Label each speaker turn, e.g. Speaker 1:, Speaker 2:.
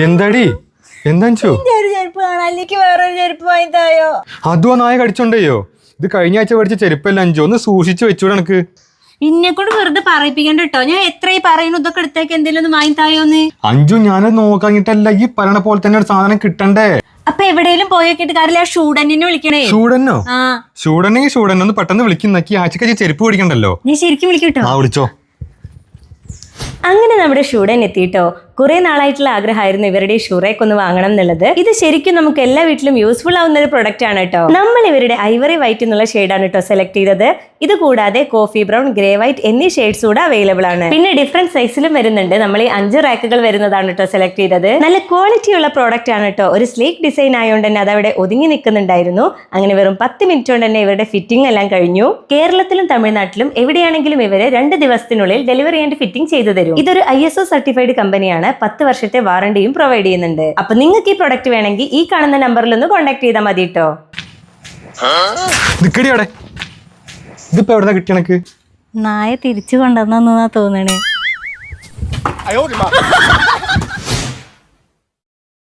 Speaker 1: എന്താടി എന്താ
Speaker 2: വേറൊരു ചെരുപ്പ് വാങ്ങിത്തായോ?
Speaker 1: അതും നായ കടിച്ചോണ്ടയോ? ഇത് കഴിഞ്ഞ ആഴ്ച പഠിച്ച ചെരുപ്പല്ല അഞ്ചു, ഒന്ന് സൂക്ഷിച്ചു വെച്ചൂടെ എനക്ക്.
Speaker 2: ഇന്നെ കൊണ്ട് വെറുതെ പറയിപ്പിക്കണ്ട കേട്ടോ. ഞാൻ എത്രയും പറയുന്നു ഇതൊക്കെ എടുത്തേക്ക് എന്തെങ്കിലും ഒന്ന് വാങ്ങിത്തായോന്ന്.
Speaker 1: അഞ്ചു ഞാനത് നോക്കാഞ്ഞിട്ടല്ല, ഈ പറയണ പോലെ തന്നെ ഒരു സാധനം കിട്ടണ്ടേ.
Speaker 2: അപ്പൊ എവിടെയെങ്കിലും പോയോക്കിട്ട് കാര്യമില്ല, ഷൂഡന്നെ വിളിക്കണേ.
Speaker 1: ഷൂഡന്നോ?
Speaker 2: ആ
Speaker 1: ഷൂഡന്നെങ്കിൽ ഷൂഡന്നെ ഒന്ന് പെട്ടെന്ന് വിളിക്കുന്നക്കി, ആഴ്ചക്കാഴ്ച ചെരുപ്പ് പിടിക്കണ്ടല്ലോ.
Speaker 2: ഞാൻ ശരിക്കും വിളിക്കട്ടോ.
Speaker 1: ആ വിളിച്ചോ.
Speaker 2: അങ്ങനെ നമ്മുടെ ഷൂഡൻ എത്തിയിട്ടോ. കുറെ നാളായിട്ടുള്ള ആഗ്രഹമായിരുന്നു ഇവരുടെ ഷൂറേക്ക് ഒന്ന് വാങ്ങണം എന്നുള്ളത്. ഇത് ശരിക്കും നമുക്ക് എല്ലാ വീട്ടിലും യൂസ്ഫുൾ ആവുന്ന ഒരു പ്രൊഡക്റ്റ് ആണ് കേട്ടോ. നമ്മൾ ഇവരുടെ ഐവറി വൈറ്റ് എന്നുള്ള ഷെയ്ഡാണ് കേട്ടോ സെലക്ട് ചെയ്തത്. ഇത് കൂടാതെ കോഫി ബ്രൗൺ, ഗ്രേ വൈറ്റ് എന്നീ ഷെയ്ഡ്സ് കൂടെ അവൈലബിൾ ആണ്. പിന്നെ ഡിഫറെന്റ് സൈസിലും വരുന്നുണ്ട്. നമ്മൾ ഈ 5 റാക്കുകൾ വരുന്നതാണ് കേട്ടോ സെലക്ട് ചെയ്തത്. നല്ല ക്വാളിറ്റി ഉള്ള പ്രോഡക്റ്റ് ആണ് കേട്ടോ. ഒരു സ്ലീക്ക് ഡിസൈൻ ആയതുകൊണ്ട് തന്നെ അതവിടെ ഒതുങ്ങി നിൽക്കുന്നുണ്ടായിരുന്നു. അങ്ങനെ വെറും 10 മിനിറ്റ് കൊണ്ട് തന്നെ ഇവരുടെ ഫിറ്റിംഗ് എല്ലാം കഴിഞ്ഞു. കേരളത്തിലും തമിഴ്നാട്ടിലും എവിടെയാണെങ്കിലും ഇവര് 2 ദിവസത്തിനുള്ളിൽ ഡെലിവറി ആൻഡ് ഫിറ്റിംഗ് ചെയ്തു തരും. ഇതൊരു ISO സർട്ടിഫൈഡ് കമ്പനിയാണ്. 10 വർഷത്തെ വാറണ്ടിയും പ്രൊവൈഡ് ചെയ്യുന്നുണ്ട്. അപ്പൊ നിങ്ങൾക്ക് ഈ പ്രൊഡക്റ്റ് വേണമെങ്കിൽ ഈ കാണുന്ന നമ്പറിൽ ഒന്ന് കോൺടാക്ട് ചെയ്താൽ മതി കേട്ടോ.
Speaker 1: ഇതിപ്പോ എവിടെ കിട്ടിയണക്ക്?
Speaker 2: നായ തിരിച്ചു കൊണ്ടുവന്നാ തോന്നണേ.